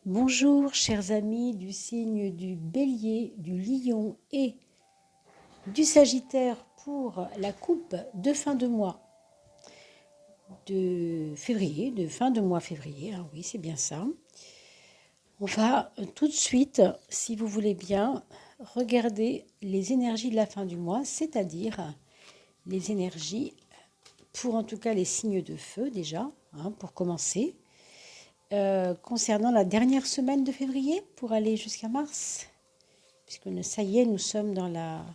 Bonjour chers amis du signe du Bélier, du Lion et du Sagittaire pour la coupe de fin de mois de février, de fin de mois février, hein, oui c'est bien ça. On va tout de suite, si vous voulez bien, regarder les énergies de la fin du mois, c'est-à-dire les énergies pour en tout cas les signes de feu déjà, hein, pour commencer. Concernant la dernière semaine de février pour aller jusqu'à mars, puisque ça y est, nous sommes dans la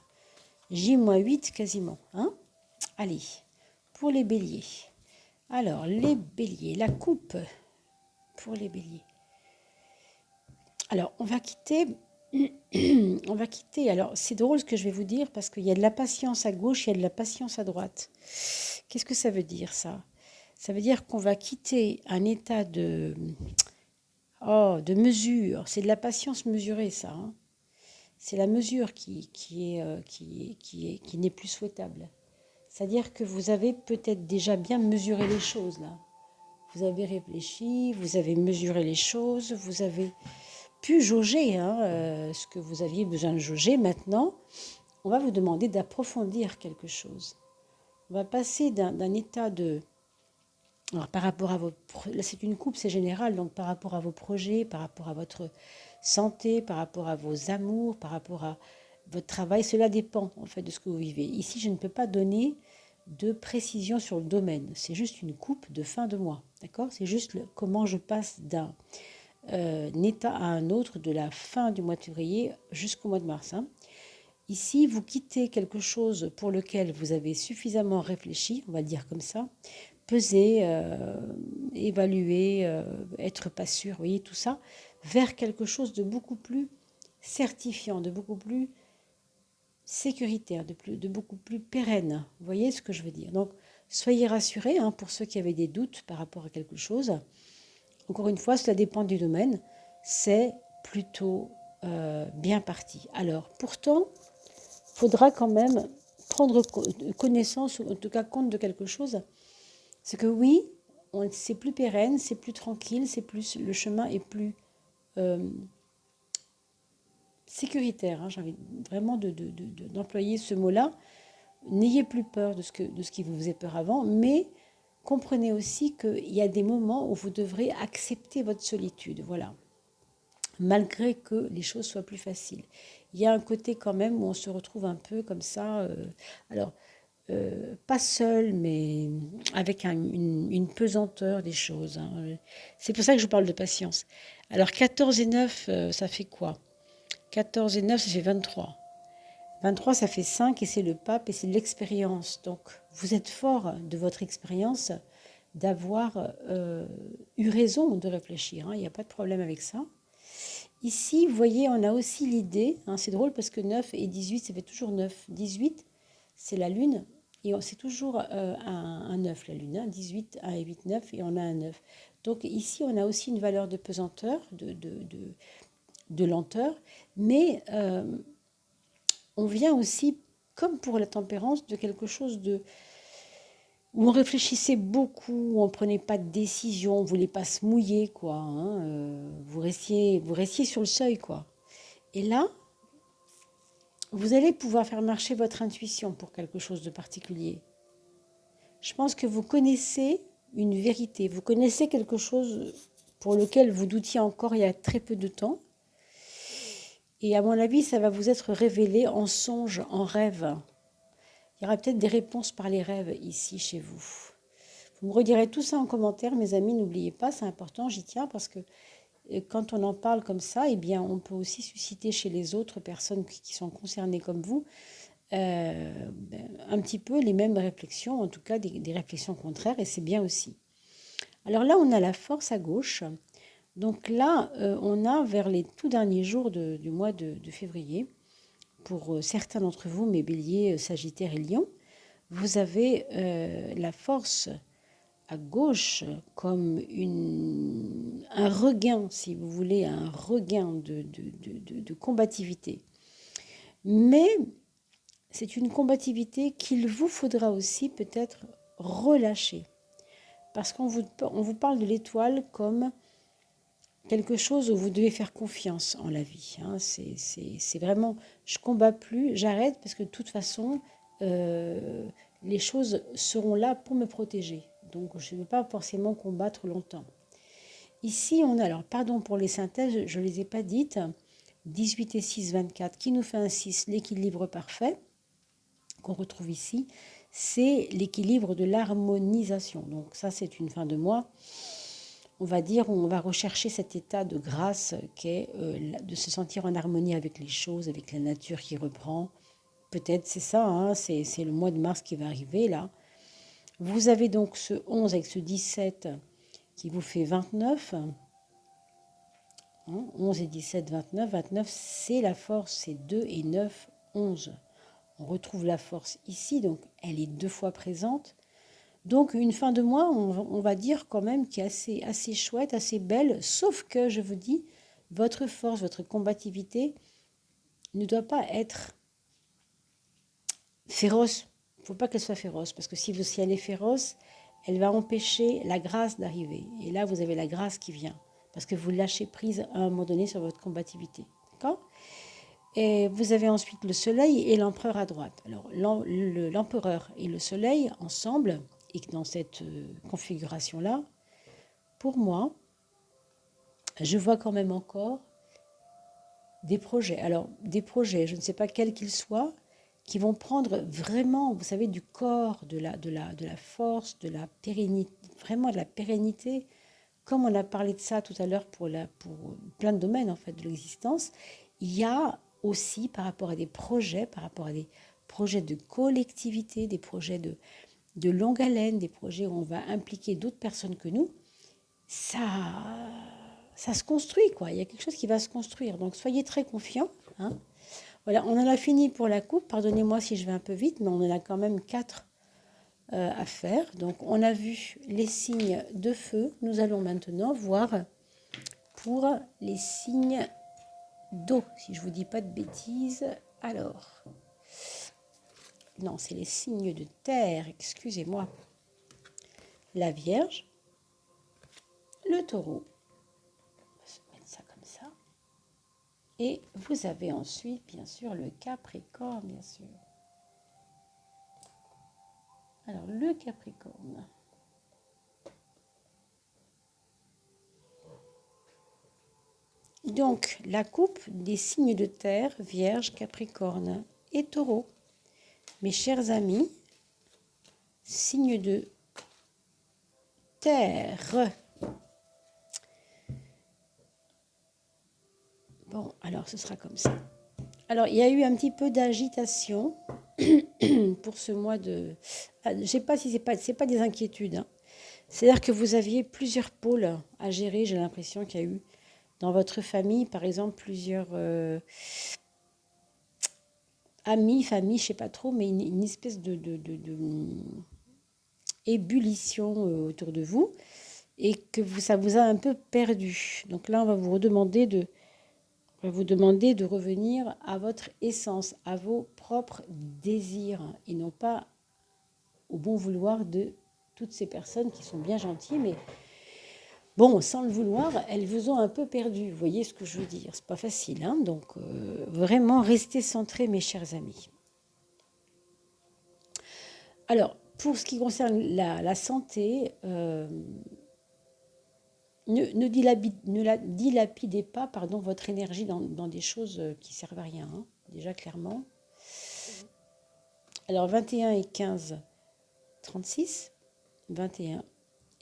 J-8 quasiment. Hein. Allez, pour les béliers. Alors, les béliers, la coupe pour les béliers. Alors, on va quitter. Alors, c'est drôle ce que je vais vous dire parce qu'il y a de la patience à gauche, il y a de la patience à droite. Qu'est-ce que ça veut dire ça? Ça veut dire qu'on va quitter un état de mesure. C'est de la patience mesurée, ça. Hein. C'est la mesure qui n'est plus souhaitable. C'est-à-dire que vous avez peut-être déjà bien mesuré les choses là. Vous avez réfléchi, vous avez mesuré les choses, vous avez pu jauger ce que vous aviez besoin de jauger. Maintenant, on va vous demander d'approfondir quelque chose. On va passer d'un état de... Alors, par rapport à vos... Là, c'est une coupe, c'est général, donc par rapport à vos projets, par rapport à votre santé, par rapport à vos amours, par rapport à votre travail, cela dépend en fait de ce que vous vivez. Ici, je ne peux pas donner de précision sur le domaine. C'est juste une coupe de fin de mois, d'accord? C'est juste comment je passe d'un état à un autre de la fin du mois de février jusqu'au mois de mars. Hein. Ici, vous quittez quelque chose pour lequel vous avez suffisamment réfléchi, on va le dire comme ça, peser, évaluer, être pas sûr, vous voyez, tout ça, vers quelque chose de beaucoup plus certifiant, de beaucoup plus sécuritaire, de beaucoup plus pérenne. Vous voyez ce que je veux dire? Donc, soyez rassurés hein, pour ceux qui avaient des doutes par rapport à quelque chose. Encore une fois, cela dépend du domaine. C'est plutôt bien parti. Alors, pourtant, il faudra quand même prendre connaissance, ou en tout cas compte de quelque chose. C'est que oui, c'est plus pérenne, c'est plus tranquille, c'est plus, le chemin est plus sécuritaire. Hein, j'ai envie vraiment d'employer ce mot-là. N'ayez plus peur de ce qui vous faisait peur avant, mais comprenez aussi qu'il y a des moments où vous devrez accepter votre solitude. Voilà. Malgré que les choses soient plus faciles. Il y a un côté quand même où on se retrouve un peu comme ça. Alors, pas seul, mais avec une pesanteur des choses. Hein. C'est pour ça que je parle de patience. Alors 14 et 9, ça fait quoi? 14 et 9, ça fait 23. 23, ça fait 5 et c'est le pape et c'est l'expérience. Donc vous êtes fort de votre expérience d'avoir eu raison de réfléchir. Hein. Il n'y a pas de problème avec ça. Ici, vous voyez, on a aussi l'idée, hein, c'est drôle parce que 9 et 18, ça fait toujours 9. 18, c'est la lune, et c'est toujours un 9, la lune. Hein, 18, 1 et 8, 9, et on a un 9. Donc ici, on a aussi une valeur de pesanteur, de lenteur, mais on vient aussi, comme pour la tempérance, de quelque chose où on réfléchissait beaucoup, où on ne prenait pas de décision, on ne voulait pas se mouiller, quoi. Hein, vous restiez sur le seuil, quoi. Et là, vous allez pouvoir faire marcher votre intuition pour quelque chose de particulier. Je pense que vous connaissez une vérité, vous connaissez quelque chose pour lequel vous doutiez encore il y a très peu de temps. Et à mon avis, ça va vous être révélé en songe, en rêve. Il y aura peut-être des réponses par les rêves ici chez vous. Vous me redirez tout ça en commentaire, mes amis, n'oubliez pas, c'est important, j'y tiens parce que quand on en parle comme ça, eh bien, on peut aussi susciter chez les autres personnes qui sont concernées comme vous un petit peu les mêmes réflexions, en tout cas des réflexions contraires, et c'est bien aussi. Alors là, on a la force à gauche. Donc là, on a vers les tout derniers jours du mois de février, pour certains d'entre vous, mes béliers, sagittaires et lions, vous avez la force à gauche comme un regain, si vous voulez, un regain de combativité. Mais c'est une combativité qu'il vous faudra aussi peut-être relâcher. Parce qu'on vous parle de l'étoile comme quelque chose où vous devez faire confiance en la vie. Hein. C'est vraiment, je combats plus, j'arrête parce que de toute façon, euh, les choses seront là pour me protéger. Donc je ne vais pas forcément combattre longtemps. Ici, on a, alors pardon pour les synthèses, je ne les ai pas dites, 18 et 6, 24, qui nous fait un 6, l'équilibre parfait, qu'on retrouve ici, c'est l'équilibre de l'harmonisation. Donc ça, c'est une fin de mois. On va dire, on va rechercher cet état de grâce qui est de se sentir en harmonie avec les choses, avec la nature qui reprend. Peut-être c'est ça, hein, c'est le mois de mars qui va arriver là. Vous avez donc ce 11 avec ce 17 qui vous fait 29. Hein, 11 et 17, 29. 29, c'est la force, c'est 2 et 9, 11. On retrouve la force ici, donc elle est 2 fois présente. Donc une fin de mois, on va dire quand même qui est assez chouette, assez belle, sauf que je vous dis, votre force, votre combativité ne doit pas être féroce. Il ne faut pas qu'elle soit féroce, parce que si elle est féroce, elle va empêcher la grâce d'arriver. Et là, vous avez la grâce qui vient, parce que vous lâchez prise à un moment donné sur votre combativité. D'accord ? Et vous avez ensuite le soleil et l'empereur à droite. Alors l'empereur et le soleil ensemble, et dans cette configuration-là, pour moi, je vois quand même encore des projets. Alors des projets, je ne sais pas quels qu'ils soient, qui vont prendre vraiment, vous savez, du corps, de la force, de la pérennité, vraiment de la pérennité, comme on a parlé de ça tout à l'heure pour plein de domaines en fait de l'existence. Il y a aussi par rapport à des projets, par rapport à des projets de collectivité, des projets de longue haleine, des projets où on va impliquer d'autres personnes que nous, ça, ça se construit, quoi. Il y a quelque chose qui va se construire. Donc soyez très confiants. Hein. Voilà, on en a fini pour la coupe. Pardonnez-moi si je vais un peu vite, mais on en a quand même 4 à faire. Donc on a vu les signes de feu. Nous allons maintenant voir pour les signes d'eau, si je ne vous dis pas de bêtises. Alors, non, c'est les signes de terre, excusez-moi. La Vierge, le Taureau, on va se mettre ça comme ça. Et vous avez ensuite, bien sûr, le Capricorne, bien sûr. Alors, le Capricorne. Donc, la coupe des signes de terre, Vierge, Capricorne et Taureau. Mes chers amis, signes de terre. Bon, alors ce sera comme ça. Alors, il y a eu un petit peu d'agitation pour ce mois de... Je ne sais pas si c'est pas des inquiétudes. Hein. C'est-à-dire que vous aviez plusieurs pôles à gérer. J'ai l'impression qu'il y a eu dans votre famille, par exemple, plusieurs amis, famille, je ne sais pas trop, mais une espèce de ébullition autour de vous et que ça vous a un peu perdu. Donc là, on va vous demander de revenir à votre essence, à vos propres désirs et non pas au bon vouloir de toutes ces personnes qui sont bien gentilles, mais bon, sans le vouloir, elles vous ont un peu perdu. Vous voyez ce que je veux dire? C'est pas facile, hein. Donc vraiment, restez centrés, mes chers amis. Alors, pour ce qui concerne la santé, ne dilapidez pas votre énergie dans des choses qui servent à rien, hein, déjà clairement. Alors 21 et 15, 36. 21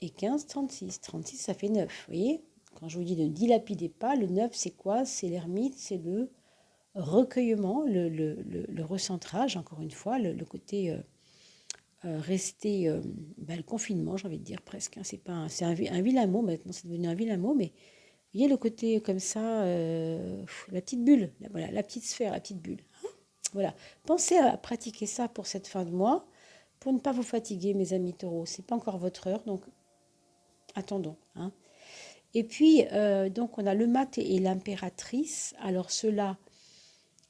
et 15, 36. 36, ça fait 9, vous voyez? Quand je vous dis ne dilapidez pas, le 9, c'est quoi? C'est l'ermite, c'est le recueillement, le recentrage, encore une fois, le côté rester, le confinement, j'ai envie de dire presque. Hein, c'est un vilain mot maintenant, c'est devenu un vilain mot, mais vous voyez le côté comme ça, la petite bulle, voilà, la petite sphère, la petite bulle. Hein, voilà. Pensez à pratiquer ça pour cette fin de mois, pour ne pas vous fatiguer, mes amis taureaux. C'est pas encore votre heure, donc attendons. Hein. Et puis, donc, on a le mat et l'impératrice. Alors, cela,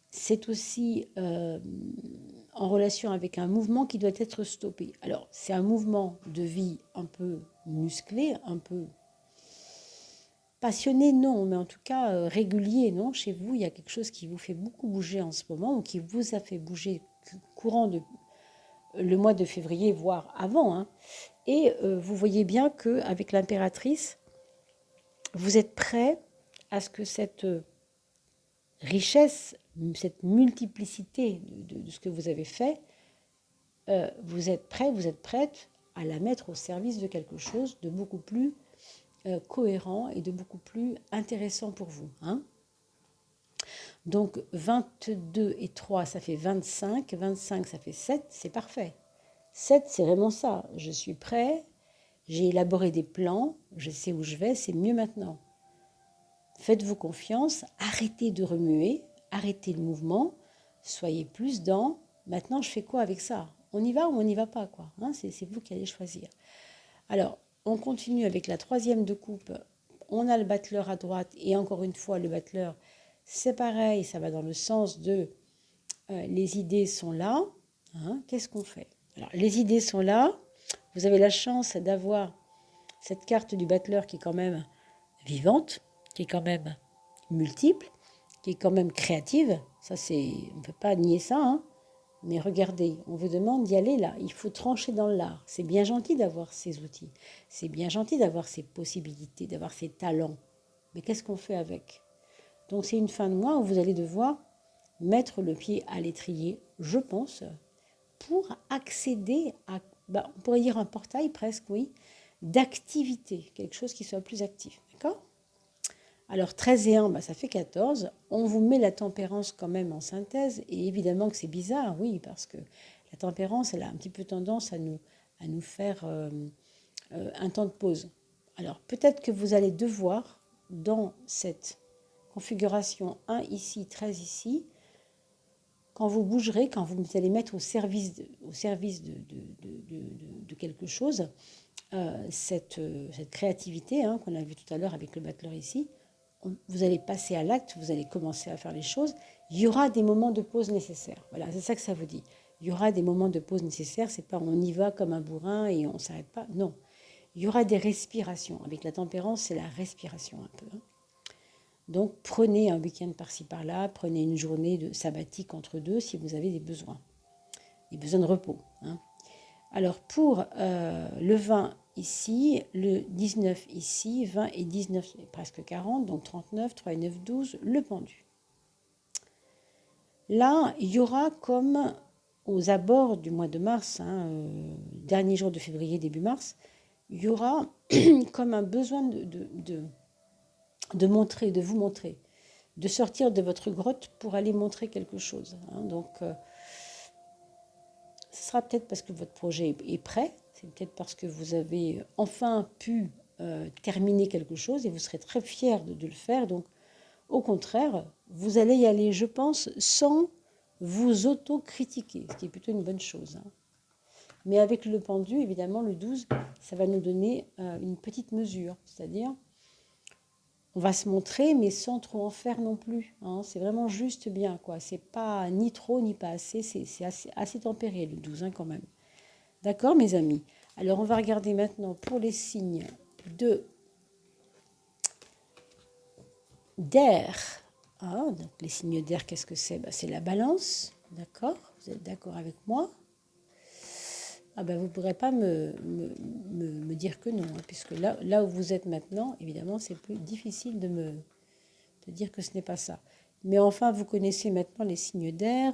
c'est aussi en relation avec un mouvement qui doit être stoppé. Alors, c'est un mouvement de vie un peu musclé, un peu passionné, non, mais en tout cas régulier, non. Chez vous, il y a quelque chose qui vous fait beaucoup bouger en ce moment ou qui vous a fait bouger courant de le mois de février, voire avant, hein. Et vous voyez bien qu'avec l'impératrice, vous êtes prêt à ce que cette richesse, cette multiplicité de ce que vous avez fait, vous êtes prêt, vous êtes prête à la mettre au service de quelque chose de beaucoup plus cohérent et de beaucoup plus intéressant pour vous, hein. Donc 22 et 3, ça fait 25. 25, ça fait 7, c'est parfait. 7, c'est vraiment ça. Je suis prêt, j'ai élaboré des plans, je sais où je vais, c'est mieux maintenant. Faites-vous confiance, arrêtez de remuer, arrêtez le mouvement, soyez plus dans maintenant je fais quoi avec ça? On y va ou on n'y va pas, quoi, hein, c'est vous qui allez choisir. Alors, on continue avec la troisième de coupe. On a le battleur à droite et encore une fois, le battleur, c'est pareil, ça va dans le sens de les idées sont là. Hein, qu'est-ce qu'on fait? Alors, les idées sont là. Vous avez la chance d'avoir cette carte du battleur qui est quand même vivante, qui est quand même multiple, qui est quand même créative. Ça, c'est, on ne peut pas nier ça, hein. Mais regardez, on vous demande d'y aller là. Il faut trancher dans l'art. C'est bien gentil d'avoir ces outils. C'est bien gentil d'avoir ces possibilités, d'avoir ces talents. Mais qu'est-ce qu'on fait avec? Donc c'est une fin de mois où vous allez devoir mettre le pied à l'étrier, je pense, pour accéder à, on pourrait dire un portail presque, oui, d'activité, quelque chose qui soit plus actif. D'accord? Alors 13 et 1, ça fait 14. On vous met la tempérance quand même en synthèse. Et évidemment que c'est bizarre, oui, parce que la tempérance, elle a un petit peu tendance à nous faire un temps de pause. Alors peut-être que vous allez devoir, dans cette configuration 1 ici, 13 ici, quand vous bougerez, quand vous allez mettre au service de quelque chose, cette créativité, hein, qu'on a vu tout à l'heure avec le battleur ici, vous allez passer à l'acte, vous allez commencer à faire les choses. Il y aura des moments de pause nécessaires. Voilà, c'est ça que ça vous dit. Il y aura des moments de pause nécessaires. C'est pas on y va comme un bourrin et on ne s'arrête pas. Non. Il y aura des respirations. Avec la tempérance, c'est la respiration un peu, hein. Donc prenez un week-end par-ci par-là, prenez une journée de sabbatique entre deux si vous avez des besoins de repos, hein. Alors pour le 20 ici, le 19 ici, 20 et 19, presque 40, donc 39, 3 et 9, 12, le pendu. Là, il y aura comme aux abords du mois de mars, hein, dernier jour de février, début mars, il y aura comme un besoin de montrer, de vous montrer, de sortir de votre grotte pour aller montrer quelque chose, hein. Donc, ce sera peut-être parce que votre projet est prêt, c'est peut-être parce que vous avez enfin pu terminer quelque chose et vous serez très fiers de le faire. Donc, au contraire, vous allez y aller, je pense, sans vous auto-critiquer, ce qui est plutôt une bonne chose, hein. Mais avec le pendu, évidemment, le 12, ça va nous donner une petite mesure, c'est-à-dire on va se montrer, mais sans trop en faire non plus, hein. C'est vraiment juste bien, quoi. C'est pas ni trop ni pas assez, c'est assez tempéré le 12, hein, quand même. D'accord, mes amis? Alors, on va regarder maintenant pour les signes d'air. Ah, donc les signes d'air, qu'est-ce que c'est? C'est la balance, d'accord? Vous êtes d'accord avec moi? Ah vous ne pourrez pas me dire que non, hein, puisque là où vous êtes maintenant, évidemment, c'est plus difficile de dire que ce n'est pas ça. Mais enfin, vous connaissez maintenant les signes d'air,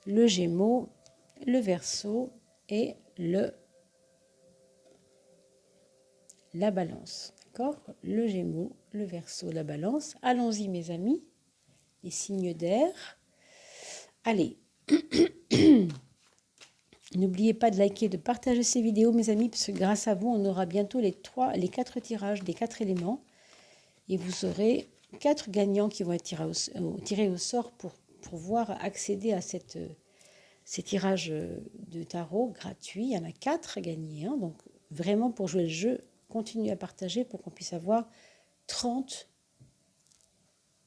le Gémeaux, le Verseau et la Balance. D'accord? Le Gémeaux, le Verseau, la Balance. Allons-y, mes amis. Les signes d'air. Allez. N'oubliez pas de liker, de partager ces vidéos, mes amis, parce que grâce à vous, on aura bientôt les 4 tirages des 4 éléments. Et vous aurez 4 gagnants qui vont être tirés au sort pour pouvoir accéder à ces tirages de tarot gratuits. Il y en a 4 à gagner, hein. Donc, vraiment, pour jouer le jeu, continuez à partager pour qu'on puisse avoir 30...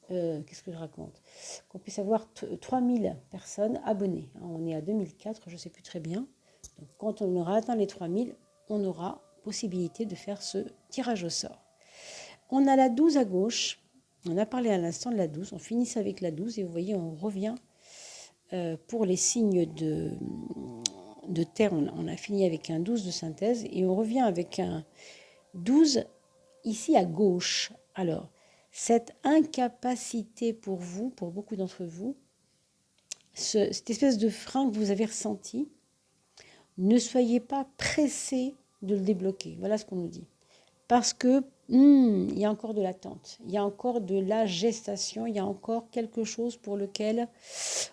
qu'est-ce que je raconte? Qu'on puisse avoir 3000 personnes abonnées. On est à 2004, je ne sais plus très bien. Donc, quand on aura atteint les 3000, on aura possibilité de faire ce tirage au sort. On a la 12 à gauche. On a parlé à l'instant de la 12. On finit avec la 12 et vous voyez, on revient pour les signes de terre. On a fini avec un 12 de synthèse et on revient avec un 12 ici à gauche. Alors, cette incapacité pour vous, pour beaucoup d'entre vous, cette espèce de frein que vous avez ressenti, ne soyez pas pressés de le débloquer. Voilà ce qu'on nous dit. Parce que il y a encore de l'attente, il y a encore de la gestation, il y a encore quelque chose pour lequel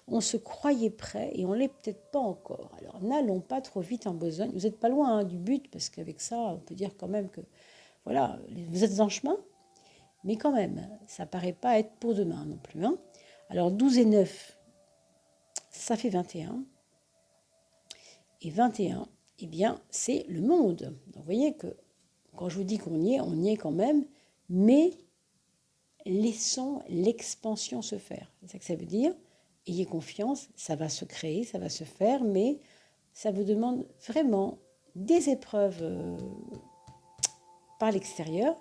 on se croyait prêt et on ne l'est peut-être pas encore. Alors n'allons pas trop vite en besogne. Vous n'êtes pas loin du but, parce qu'avec ça, on peut dire quand même que voilà, vous êtes en chemin, mais quand même, ça ne paraît pas être pour demain non plus. Hein. Alors 12 et 9, ça fait 21. Et 21, eh bien, c'est le monde. Donc, vous voyez que quand je vous dis qu'on y est quand même, mais laissons l'expansion se faire. C'est ça que ça veut dire. Ayez confiance, ça va se créer, ça va se faire, mais ça vous demande vraiment des épreuves par l'extérieur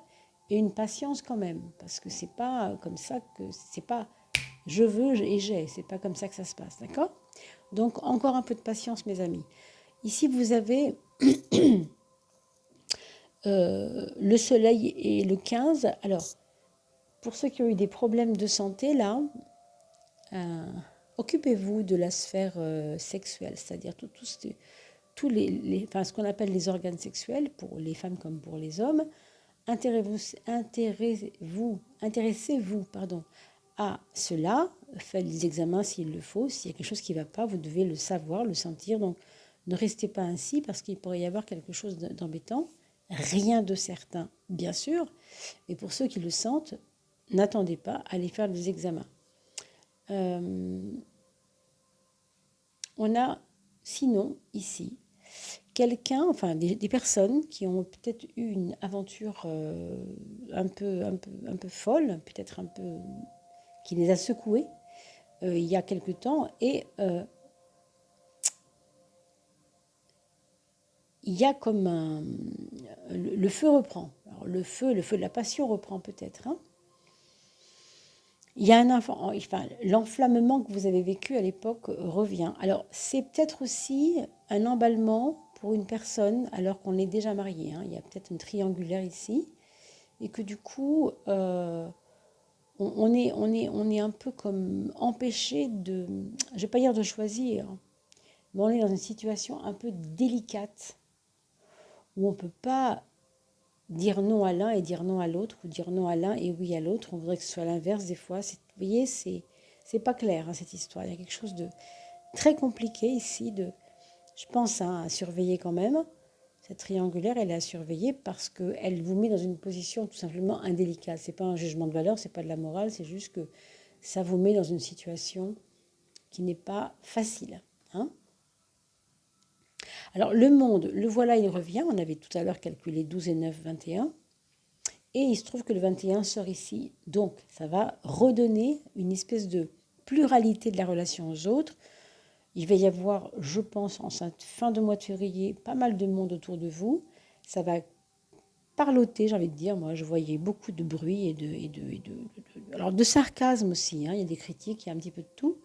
et une patience quand même, parce que c'est pas comme ça que c'est pas je veux et j'ai, c'est pas comme ça que ça se passe, d'accord? Donc encore un peu de patience, mes amis. Ici vous avez le soleil et le 15. Alors pour ceux qui ont eu des problèmes de santé là, occupez-vous de la sphère sexuelle, c'est-à-dire tous enfin, ce qu'on appelle les organes sexuels pour les femmes comme pour les hommes. Intéressez-vous à cela, faites des examens s'il le faut, s'il y a quelque chose qui ne va pas, vous devez le savoir, le sentir, donc ne restez pas ainsi parce qu'il pourrait y avoir quelque chose d'embêtant, rien de certain bien sûr, mais pour ceux qui le sentent, n'attendez pas à aller faire des examens. On a sinon ici quelqu'un, enfin des personnes qui ont peut-être eu une aventure un peu folle, peut-être un peu qui les a secoués il y a quelque temps, et il y a comme le feu reprend. Alors le feu de la passion reprend peut-être. Hein. Il y a enfin, l'enflammement que vous avez vécu à l'époque revient. Alors c'est peut-être aussi un emballement pour une personne alors qu'on est déjà marié. Hein. Il y a peut-être une triangulaire ici et que du coup on est un peu comme empêché de, je ne vais pas dire de choisir, mais on est dans une situation un peu délicate où on ne peut pas dire non à l'un et dire non à l'autre, ou dire non à l'un et oui à l'autre. On voudrait que ce soit l'inverse des fois. Vous voyez, c'est pas clair hein, cette histoire. Il y a quelque chose de très compliqué ici, je pense à surveiller quand même. Cette triangulaire, elle est à surveiller parce qu'elle vous met dans une position tout simplement indélicate. Ce n'est pas un jugement de valeur, ce n'est pas de la morale, c'est juste que ça vous met dans une situation qui n'est pas facile. Hein. Alors le monde, le voilà, il revient. On avait tout à l'heure calculé 12 et 9, 21. Et il se trouve que le 21 sort ici. Donc ça va redonner une espèce de pluralité de la relation aux autres. Il va y avoir, je pense, en cette fin de mois de février, pas mal de monde autour de vous. Ça va parloter, j'ai envie de dire. Moi, je voyais beaucoup de bruit alors de sarcasme aussi. Hein. Il y a des critiques, il y a un petit peu de tout.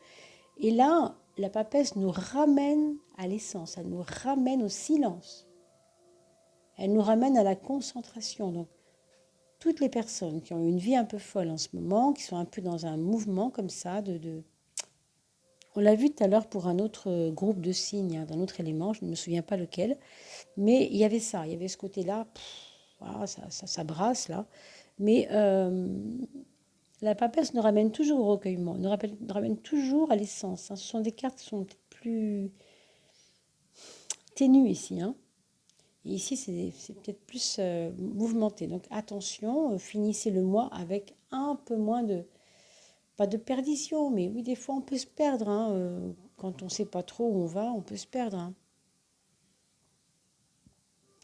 Et là, la papesse nous ramène à l'essence, elle nous ramène au silence. Elle nous ramène à la concentration. Donc, toutes les personnes qui ont une vie un peu folle en ce moment, qui sont un peu dans un mouvement comme ça, on l'a vu tout à l'heure pour un autre groupe de signes, hein, d'un autre élément, je ne me souviens pas lequel, mais il y avait ça, il y avait ce côté-là, ça brasse là, mais la papesse nous ramène toujours au recueillement, nous ramène toujours à l'essence. Hein. Ce sont des cartes qui sont peut-être plus ténues ici, hein. Et ici, c'est peut-être plus mouvementé. Donc attention, finissez le mois avec un peu moins pas de perdition, mais oui, des fois on peut se perdre. Hein, quand on ne sait pas trop où on va, on peut se perdre. Hein.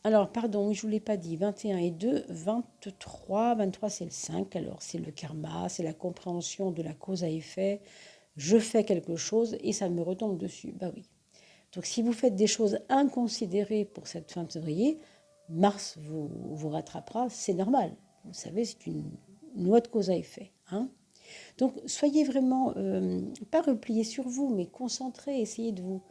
Alors, pardon, oui, je ne vous l'ai pas dit. 21 et 2, 23. 23, c'est le 5. Alors, c'est le karma, c'est la compréhension de la cause à effet. Je fais quelque chose et ça me retombe dessus. Bah oui. Donc, si vous faites des choses inconsidérées pour cette fin de février, Mars vous rattrapera, c'est normal. Vous savez, c'est une loi de cause à effet. Hein. Donc, soyez vraiment, pas repliés sur vous, mais concentrés, essayez de vous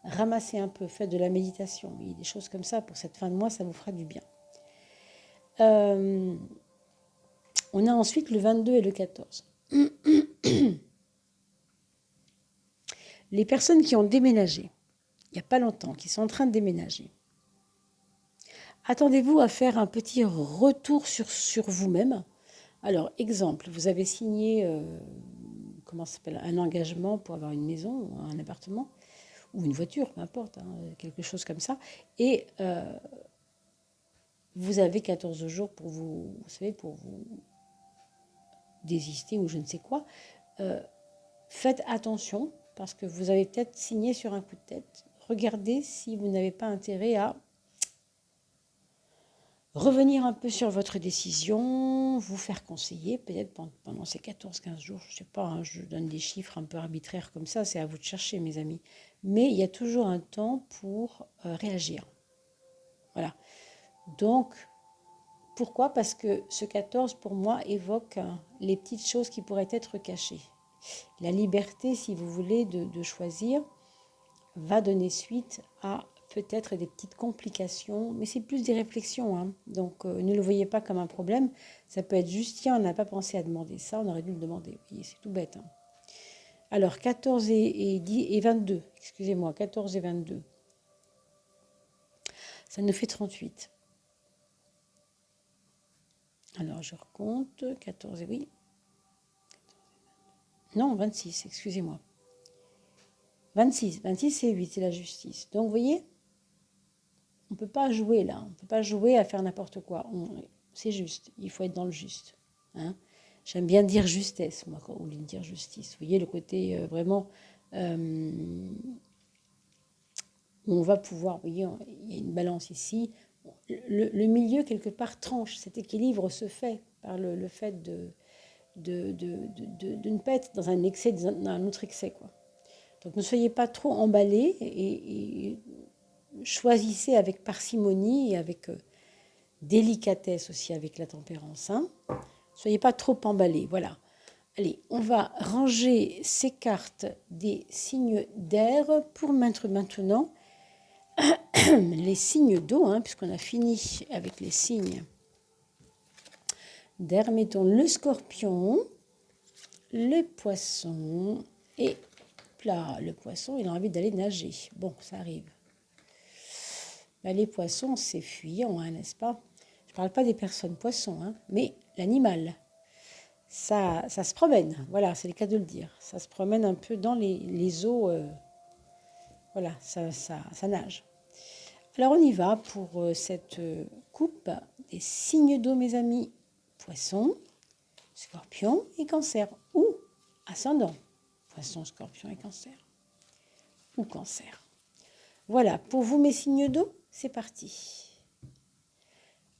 ramasser un peu, faites de la méditation, oui, des choses comme ça, pour cette fin de mois, ça vous fera du bien. On a ensuite le 22 et le 14. Les personnes qui ont déménagé, il n'y a pas longtemps, qui sont en train de déménager, attendez-vous à faire un petit retour sur vous-même. Alors, exemple, vous avez signé comment ça s'appelle, un engagement pour avoir une maison, un appartement, ou une voiture, peu importe, hein, quelque chose comme ça, et vous avez 14 jours pour vous savez, pour vous désister ou je ne sais quoi. Faites attention, parce que vous avez peut-être signé sur un coup de tête. Regardez si vous n'avez pas intérêt à revenir un peu sur votre décision, vous faire conseiller, peut-être pendant ces 14-15 jours, je ne sais pas, hein, je donne des chiffres un peu arbitraires comme ça, c'est à vous de chercher, mes amis. Mais il y a toujours un temps pour réagir. Voilà. Donc, pourquoi? Parce que ce 14, pour moi, évoque les petites choses qui pourraient être cachées. La liberté, si vous voulez, de choisir, va donner suite à peut-être des petites complications, mais c'est plus des réflexions. Hein. Donc, ne le voyez pas comme un problème. Ça peut être juste, tiens, on n'a pas pensé à demander ça, on aurait dû le demander. Vous voyez, c'est tout bête. Hein. Alors, 14 et 22, excusez-moi, 14 et 22. Ça nous fait 38. Alors, je recompte. 14 et oui. Non, 26, excusez-moi. 26 c'est 8, c'est la justice. Donc, vous voyez, on ne peut pas jouer là. On ne peut pas jouer à faire n'importe quoi. C'est juste. Il faut être dans le juste. Hein. J'aime bien dire justesse, moi, au lieu de dire justice. Vous voyez, le côté vraiment où on va pouvoir, vous voyez, il y a une balance ici. Le milieu, quelque part, tranche. Cet équilibre se fait par le fait de ne pas être dans un excès, dans un autre excès, quoi. Donc ne soyez pas trop emballés et choisissez avec parcimonie et avec délicatesse aussi avec la tempérance. Hein. Soyez pas trop emballés, voilà. Allez, on va ranger ces cartes des signes d'air pour mettre maintenant les signes d'eau, hein, puisqu'on a fini avec les signes d'air. Mettons le scorpion, le poisson et là, le poisson, il a envie d'aller nager. Bon, ça arrive. Là, les poissons, c'est fuyant, hein, n'est-ce pas? Je ne parle pas des personnes poissons, hein, mais l'animal. Ça se promène, voilà, c'est le cas de le dire. Ça se promène un peu dans les eaux, voilà, ça nage. Alors, on y va pour cette coupe des signes d'eau, mes amis. Poisson, scorpion et cancer. Ou ascendant. Poisson, scorpion et cancer. Ou cancer. Voilà, pour vous, mes signes d'eau, c'est parti.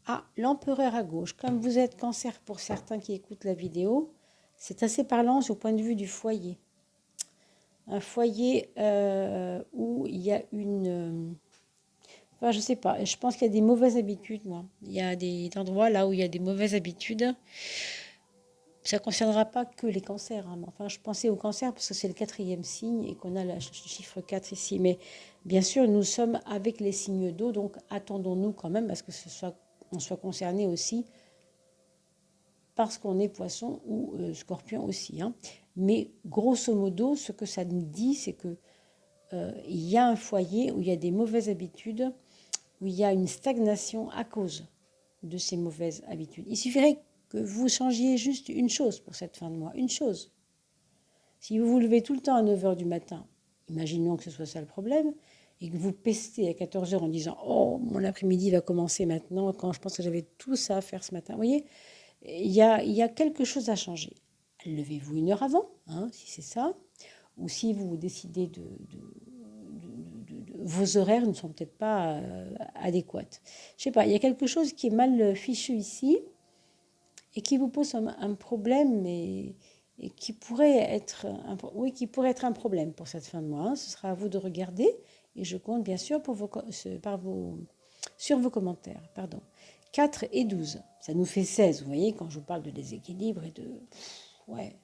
Ah, l'empereur à gauche. Comme vous êtes cancer pour certains qui écoutent la vidéo, c'est assez parlant au point de vue du foyer. Un foyer où il y a une... enfin, je ne sais pas, je pense qu'il y a des mauvaises habitudes, moi. Il y a des endroits là où il y a des mauvaises habitudes. Ça ne concernera pas que les cancers. Hein. Enfin, je pensais au cancer parce que c'est le 4e signe et qu'on a le chiffre 4 ici. Mais bien sûr, nous sommes avec les signes d'eau, donc attendons-nous quand même parce que on soit concerné aussi parce qu'on est poisson ou scorpion aussi. Hein. Mais grosso modo, ce que ça nous dit, c'est que il y a un foyer où il y a des mauvaises habitudes, où il y a une stagnation à cause de ces mauvaises habitudes. Il suffirait que vous changiez juste une chose pour cette fin de mois, une chose. Si vous vous levez tout le temps à 9 h du matin, imaginons que ce soit ça le problème, et que vous pestez à 14 h en disant « Oh, mon après-midi va commencer maintenant, quand je pense que j'avais tout ça à faire ce matin. » Vous voyez, il y a quelque chose à changer. Levez-vous 1 heure avant, hein, si c'est ça, ou si vous décidez vos horaires ne sont peut-être pas adéquates. Je ne sais pas, il y a quelque chose qui est mal fichu ici, et qui vous pose un problème et qui pourrait être un problème pour cette fin de mois. Hein. Ce sera à vous de regarder et je compte bien sûr sur vos commentaires. Pardon. 4 et 12. Ça nous fait 16, vous voyez, quand je vous parle de déséquilibre et de... Ouais,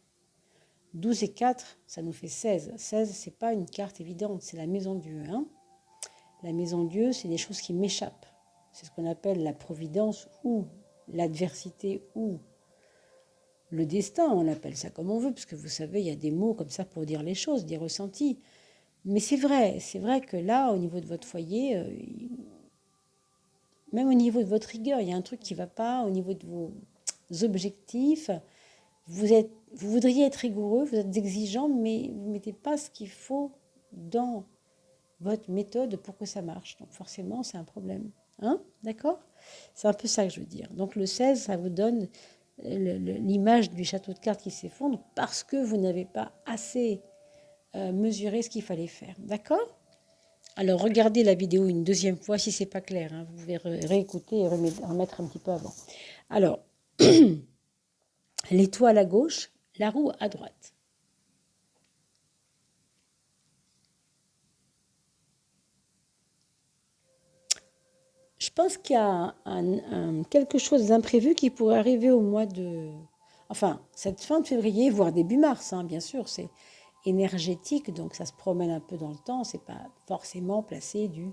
12 et 4, ça nous fait 16. 16, c'est pas une carte évidente, c'est la maison Dieu. Hein. La maison Dieu, c'est des choses qui m'échappent. C'est ce qu'on appelle la providence ou l'adversité ou le destin, on appelle ça comme on veut, parce que vous savez, il y a des mots comme ça pour dire les choses, des ressentis. Mais c'est vrai que là, au niveau de votre foyer, même au niveau de votre rigueur, il y a un truc qui ne va pas, au niveau de vos objectifs. Vous voudriez être rigoureux, vous êtes exigeant, mais vous ne mettez pas ce qu'il faut dans votre méthode pour que ça marche. Donc forcément, c'est un problème. Hein? D'accord? C'est un peu ça que je veux dire. Donc le 16, ça vous donne l'image du château de cartes qui s'effondre parce que vous n'avez pas assez mesuré ce qu'il fallait faire. D'accord? Alors regardez la vidéo une deuxième fois si c'est pas clair. Hein. Vous pouvez réécouter et remettre un petit peu avant. Alors, l'étoile à gauche, la roue à droite. Je pense qu'il y a quelque chose d'imprévu qui pourrait arriver au mois de... Enfin, cette fin de février, voire début mars, hein, bien sûr, c'est énergétique, donc ça se promène un peu dans le temps, c'est pas forcément placé du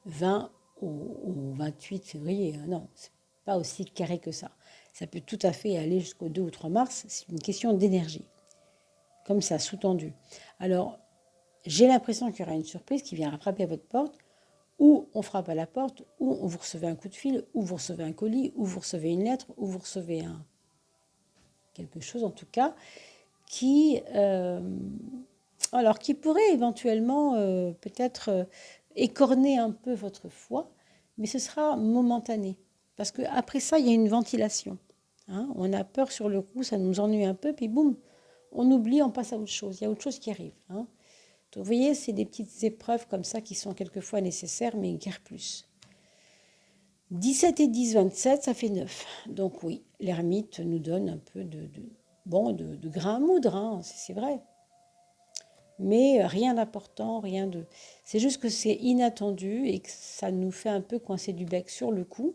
20 au 28 février, hein, non, c'est pas aussi carré que ça. Ça peut tout à fait aller jusqu'au 2 ou 3 mars, c'est une question d'énergie, comme ça, sous-tendu. Alors, j'ai l'impression qu'il y aura une surprise qui vient frapper à votre porte, ou on frappe à la porte, ou vous recevez un coup de fil, ou vous recevez un colis, ou vous recevez une lettre, ou vous recevez quelque chose en tout cas, qui, alors, qui pourrait éventuellement peut-être écorner un peu votre foi, mais ce sera momentané. Parce qu'après ça, il y a une ventilation. Hein. On a peur sur le coup, ça nous ennuie un peu, puis boum, on oublie, on passe à autre chose. Il y a autre chose qui arrive. Hein. Donc, vous voyez, c'est des petites épreuves comme ça qui sont quelquefois nécessaires, mais guère plus. 17 et 10, 27, ça fait 9. Donc oui, l'ermite nous donne un peu de grain à moudre, hein, c'est vrai. Mais rien d'important, rien de... C'est juste que c'est inattendu et que ça nous fait un peu coincer du bec sur le coup,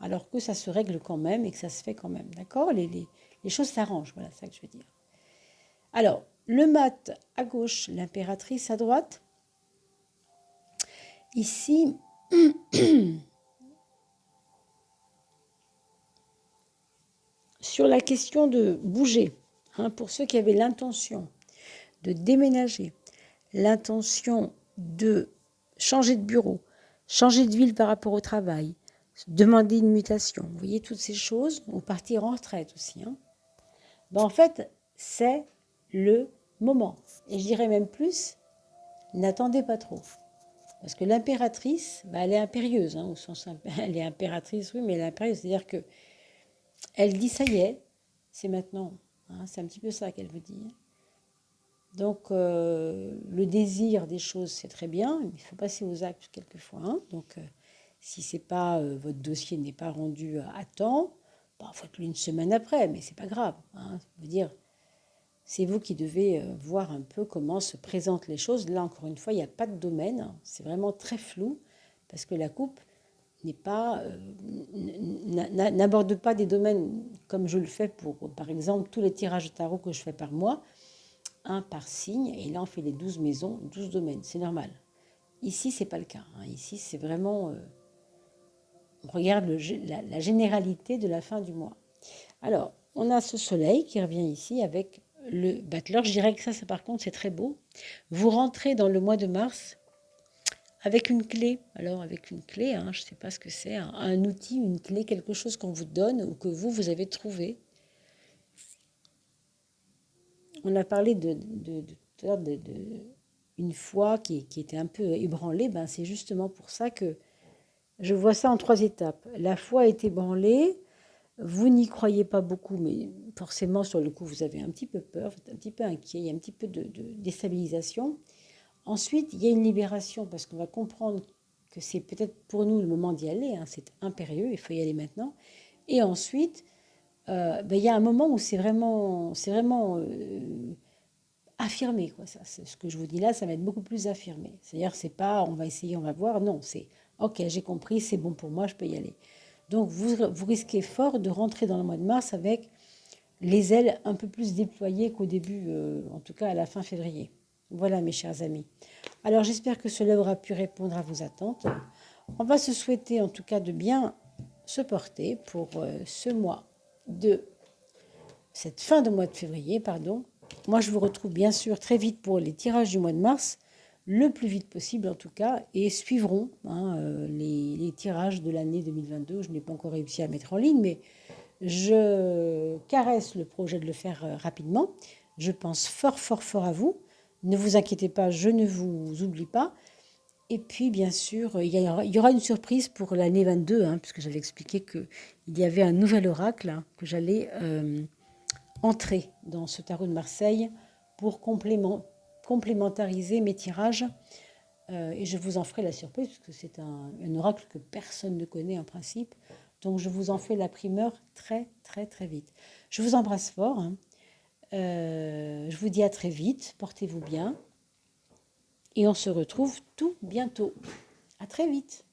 alors que ça se règle quand même et que ça se fait quand même. D'accord? Les choses s'arrangent, voilà, c'est ça que je veux dire. Alors, le mat à gauche, l'impératrice à droite. Ici, sur la question de bouger, hein, pour ceux qui avaient l'intention de déménager, l'intention de changer de bureau, changer de ville par rapport au travail, demander une mutation, vous voyez toutes ces choses, ou partir en retraite aussi. Hein. Ben, en fait, c'est le moment. Et je dirais même plus, n'attendez pas trop. Parce que l'impératrice, ben, elle est impérieuse, hein, au sens elle est impératrice, oui, mais elle est impérieuse, c'est-à-dire que elle dit ça y est, c'est maintenant. Hein, c'est un petit peu ça qu'elle veut dire. Donc, le désir des choses, c'est très bien, mais il faut passer aux actes quelquefois. Hein. Donc, si c'est pas, votre dossier n'est pas rendu à temps, bah, faites-le une semaine après, mais c'est pas grave. Hein. Je veux dire, c'est vous qui devez voir un peu comment se présentent les choses. Là, encore une fois, il n'y a pas de domaine, hein. C'est vraiment très flou, parce que la coupe n'est pas, n'aborde pas des domaines comme je le fais pour, par exemple, tous les tirages de tarot que je fais par mois. Un par signe, et là on fait les 12 maisons, 12 domaines, c'est normal. Ici, c'est pas le cas. Hein. Ici, c'est vraiment... on regarde la généralité de la fin du mois. Alors, on a ce soleil qui revient ici avec le battleur. Je dirais que ça par contre, c'est très beau. Vous rentrez dans le mois de mars avec une clé. Alors, avec une clé, hein, je ne sais pas ce que c'est, un outil, une clé, quelque chose qu'on vous donne ou que vous avez trouvé. On a parlé une foi qui était un peu ébranlée, ben c'est justement pour ça que je vois ça en 3 étapes. La foi est ébranlée, vous n'y croyez pas beaucoup, mais forcément sur le coup vous avez un petit peu peur, vous êtes un petit peu inquiet, il y a un petit peu de déstabilisation. Ensuite, il y a une libération parce qu'on va comprendre que c'est peut-être pour nous le moment d'y aller, hein, c'est impérieux, il faut y aller maintenant. Et ensuite, ben, il y a un moment où c'est vraiment affirmé, quoi. Ça, ce que je vous dis là, ça va être beaucoup plus affirmé. C'est-à-dire, c'est pas on va essayer, on va voir. Non, c'est ok, j'ai compris, c'est bon pour moi, je peux y aller. Donc, vous risquez fort de rentrer dans le mois de mars avec les ailes un peu plus déployées qu'au début, en tout cas à la fin février. Voilà, mes chers amis. Alors, j'espère que cela aura pu répondre à vos attentes. On va se souhaiter en tout cas de bien se porter pour ce mois de cette fin de mois de février, pardon. Moi, je vous retrouve bien sûr très vite pour les tirages du mois de mars, le plus vite possible en tout cas, et suivront les tirages de l'année 2022. Je n'ai pas encore réussi à mettre en ligne, mais je caresse le projet de le faire rapidement. Je pense fort, fort, fort à vous. Ne vous inquiétez pas, je ne vous oublie pas. Et puis, bien sûr, il y aura une surprise pour l'année 22, puisque j'avais expliqué qu'il y avait un nouvel oracle que j'allais entrer dans ce tarot de Marseille pour complémentariser mes tirages. Et je vous en ferai la surprise, puisque c'est un oracle que personne ne connaît en principe. Donc, je vous en fais la primeur très, très, très vite. Je vous embrasse fort. Je vous dis à très vite. Portez-vous bien. Et on se retrouve tout bientôt. À très vite.